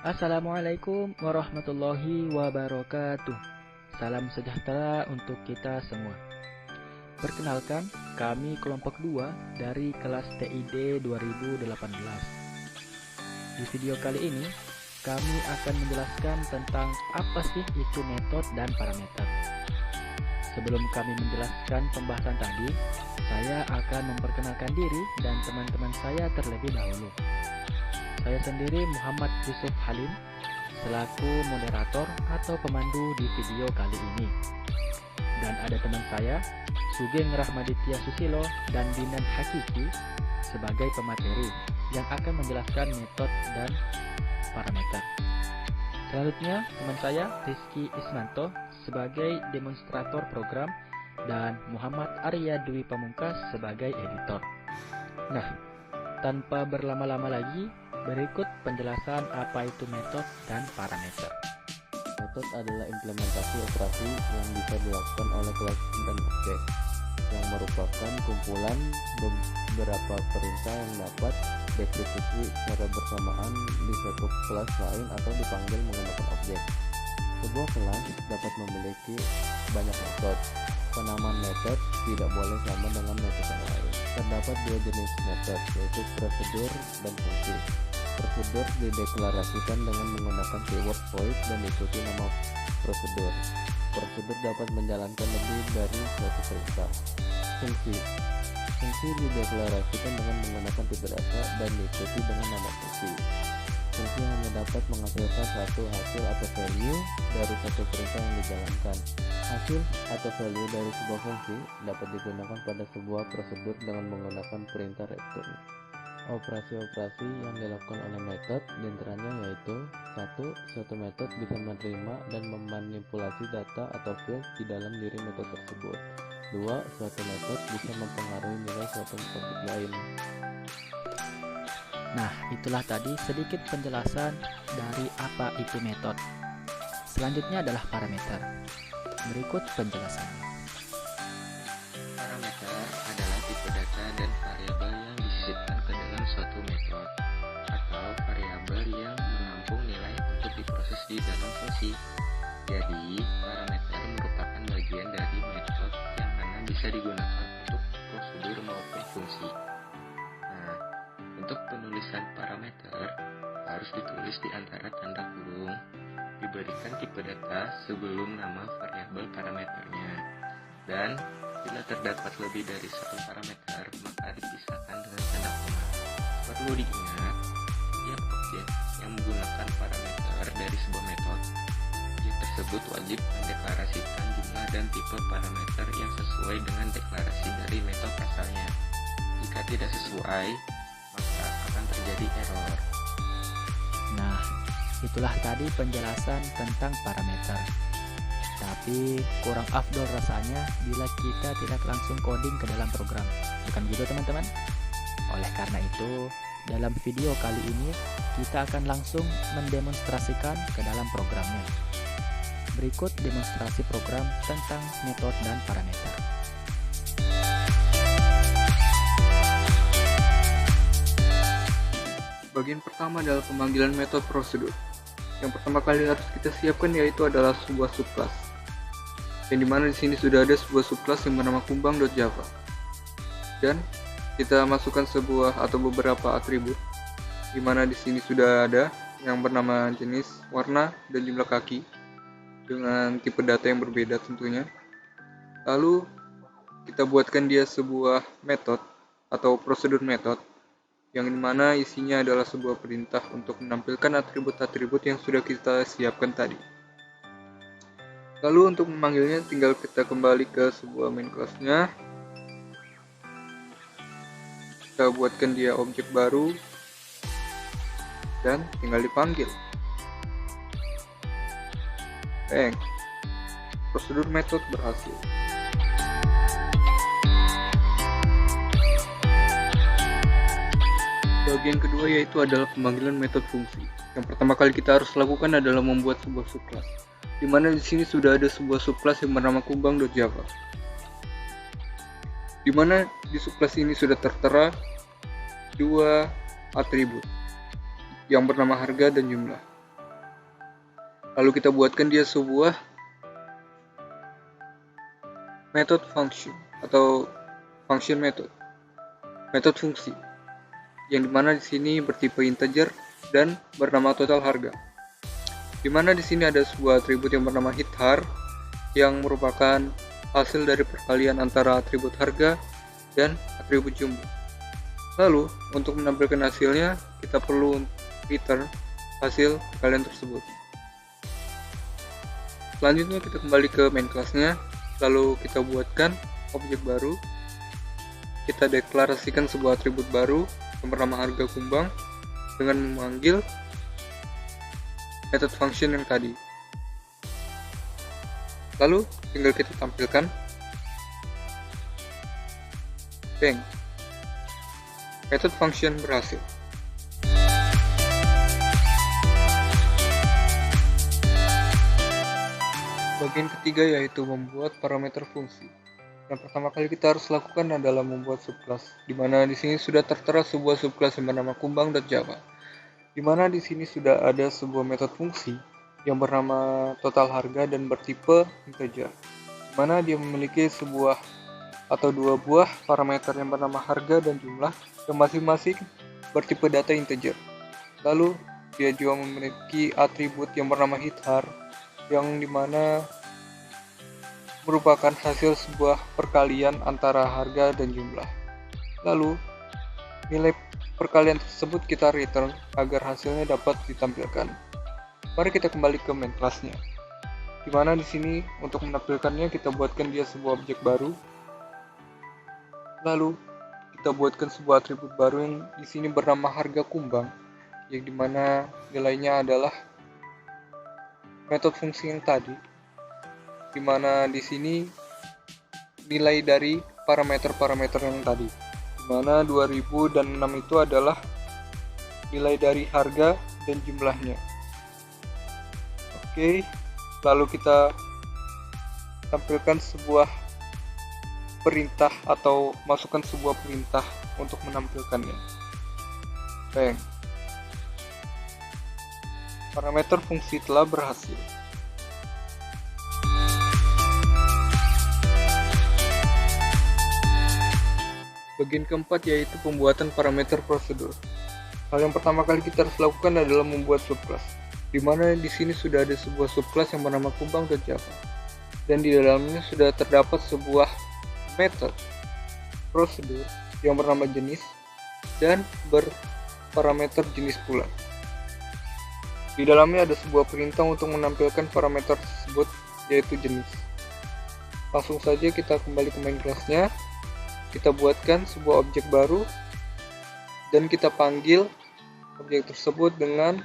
Assalamualaikum warahmatullahi wabarakatuh. Salam sejahtera untuk kita semua. Perkenalkan, kami kelompok 2 dari kelas TID 2018. Di video kali ini, kami akan menjelaskan tentang apa sih itu metode dan parameter. Sebelum kami menjelaskan pembahasan tadi, saya akan memperkenalkan diri dan teman-teman saya terlebih dahulu. Saya sendiri Muhammad Yusuf Halim, selaku moderator atau pemandu di video kali ini. Dan ada teman saya, Sugeng Rahmaditya Susilo dan Dinan Hakiki sebagai pemateri yang akan menjelaskan metode dan parameter. Selanjutnya, teman saya Rizky Ismanto sebagai demonstrator program dan Muhammad Arya Dwi Pamungkas sebagai editor. Nah, tanpa berlama-lama lagi, berikut penjelasan apa itu metode dan parameter. Metode adalah implementasi operasi yang bisa dilakukan oleh kelas dan objek, yang merupakan kumpulan beberapa perintah yang dapat dieksekusi secara bersamaan di suatu kelas lain atau dipanggil menggunakan objek. Sebuah kelas dapat memiliki banyak metode. Penamaan metode tidak boleh sama dengan metode yang lain. Terdapat dua jenis metode, yaitu prosedur dan fungsi. Prosedur dideklarasikan dengan menggunakan keyword void dan diikuti nama prosedur. Prosedur dapat menjalankan lebih dari suatu perintah. Fungsi dideklarasikan dengan menggunakan tipe data dan diikuti dengan nama fungsi. Fungsi hanya dapat menghasilkan satu hasil atau value dari satu perintah yang dijalankan. Hasil atau value dari sebuah fungsi dapat digunakan pada sebuah prosedur dengan menggunakan perintah return. Operasi-operasi yang dilakukan oleh metode diantaranya yaitu 1. Suatu metode bisa menerima dan memanipulasi data atau field di dalam diri metode tersebut. 2. Suatu metode bisa mempengaruhi nilai suatu metode lain. Nah, itulah tadi sedikit penjelasan dari apa itu metode. Selanjutnya adalah parameter. Berikut penjelasannya. Parameter adalah tipe data dan variabel yang disisipkan ke dalam suatu metode atau variabel yang menampung nilai untuk diproses di dalam fungsi. Jadi, parameter merupakan bagian dari metode yang mana bisa digunakan untuk prosedur maupun fungsi. Nah, untuk penulisan parameter harus ditulis di antara tanda kurung, diberikan tipe data sebelum nama variabel parameternya, dan bila terdapat lebih dari satu parameter, maka dipisahkan dengan tanda koma. Perlu diingat, tiap objek yang menggunakan parameter dari sebuah metode, objek tersebut wajib mendeklarasikan jumlah dan tipe parameter yang sesuai dengan deklarasi dari metode asalnya. Jika tidak sesuai, maka akan terjadi error. Nah, itulah tadi penjelasan tentang parameter. Tapi kurang afdol rasanya bila kita tidak langsung coding ke dalam program. Bukan gitu teman-teman? Oleh karena itu, dalam video kali ini kita akan langsung mendemonstrasikan ke dalam programnya. Berikut demonstrasi program tentang metode dan parameter. Bagian pertama adalah pemanggilan metode prosedur. Yang pertama kali harus kita siapkan yaitu adalah sebuah subclass. Yang dimana di sini sudah ada sebuah subclass yang bernama kumbang.java. Dan kita masukkan sebuah atau beberapa atribut. Dimana di sini sudah ada yang bernama jenis, warna, dan jumlah kaki dengan tipe data yang berbeda tentunya. Lalu kita buatkan dia sebuah metode atau prosedur metode yang dimana isinya adalah sebuah perintah untuk menampilkan atribut-atribut yang sudah kita siapkan tadi. Lalu untuk memanggilnya tinggal kita kembali ke sebuah main class-nya. Kita buatkan dia objek baru dan tinggal dipanggil. Bang, prosedur metode berhasil. Bagian kedua yaitu adalah pemanggilan metode fungsi. Yang pertama kali kita harus lakukan adalah membuat sebuah subclass. Di mana di sini sudah ada sebuah subclass yang bernama kumbang.java. Di mana di subclass ini sudah tertera dua atribut yang bernama harga dan jumlah. Lalu kita buatkan dia sebuah method function atau function method, metode fungsi, yang dimana di sini bertipe integer dan bernama total harga. Dimana di sini ada sebuah atribut yang bernama hithar yang merupakan hasil dari perkalian antara atribut harga dan atribut jumlah. Lalu untuk menampilkan hasilnya kita perlu return hasil perkalian tersebut. Selanjutnya kita kembali ke main class-nya, lalu kita buatkan objek baru. Kita deklarasikan sebuah atribut baru yang bernama harga kumbang dengan memanggil method function yang tadi. Lalu tinggal kita tampilkan. Bang. Method function berhasil. Bagian ketiga yaitu membuat parameter fungsi. Yang pertama kali kita harus lakukan adalah membuat subclass, di mana di sini sudah tertera sebuah subclass yang bernama kumbang.java. Di mana di sini sudah ada sebuah metode fungsi yang bernama total harga dan bertipe integer, di mana dia memiliki sebuah atau dua buah parameter yang bernama harga dan jumlah yang masing-masing bertipe data integer. Lalu dia juga memiliki atribut yang bernama hithar yang dimana merupakan hasil sebuah perkalian antara harga dan jumlah. Lalu nilai perkalian tersebut kita return agar hasilnya dapat ditampilkan. Mari kita kembali ke main class-nya. Di mana di sini untuk menampilkannya kita buatkan dia sebuah objek baru. Lalu kita buatkan sebuah atribut baru yang di sini bernama harga kumbang, yang dimana nilainya adalah metode fungsi yang tadi. Di mana di sini nilai dari parameter-parameter yang tadi. Mana 2006 itu adalah nilai dari harga dan jumlahnya. Oke, lalu kita tampilkan sebuah perintah atau masukkan sebuah perintah untuk menampilkannya. Bang. Parameter fungsi telah berhasil. Bagian keempat yaitu pembuatan parameter prosedur. Hal yang pertama kali kita harus lakukan adalah membuat subclass, di mana di sini sudah ada sebuah subclass yang bernama kumbang.java, dan di dalamnya sudah terdapat sebuah metode prosedur yang bernama jenis dan berparameter jenis pula. Di dalamnya ada sebuah perintah untuk menampilkan parameter tersebut, yaitu jenis. Langsung saja kita kembali ke main class-nya. Kita buatkan sebuah objek baru dan kita panggil objek tersebut dengan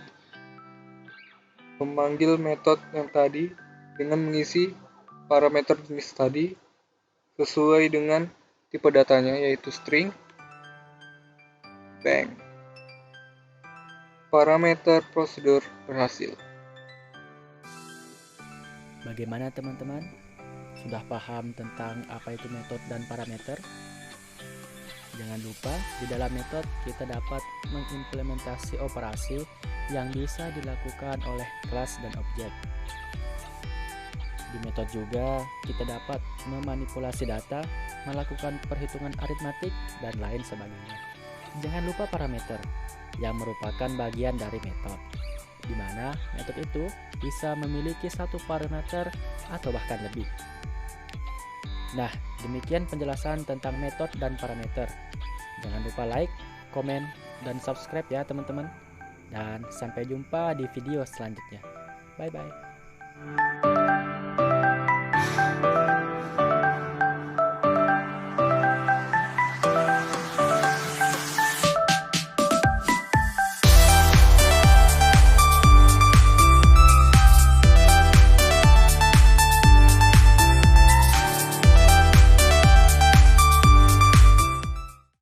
memanggil metode yang tadi dengan mengisi parameter jenis tadi sesuai dengan tipe datanya, yaitu string. Bang. Parameter prosedur berhasil. Bagaimana teman-teman? Sudah paham tentang apa itu metode dan parameter? Jangan lupa, di dalam metode kita dapat mengimplementasi operasi yang bisa dilakukan oleh kelas dan objek. Di metode juga kita dapat memanipulasi data, melakukan perhitungan aritmatik, dan lain sebagainya. Jangan lupa parameter, yang merupakan bagian dari metode, di mana metode itu bisa memiliki satu parameter atau bahkan lebih. Nah, demikian penjelasan tentang metode dan parameter. Jangan lupa like, komen, dan subscribe ya teman-teman. Dan sampai jumpa di video selanjutnya. Bye-bye.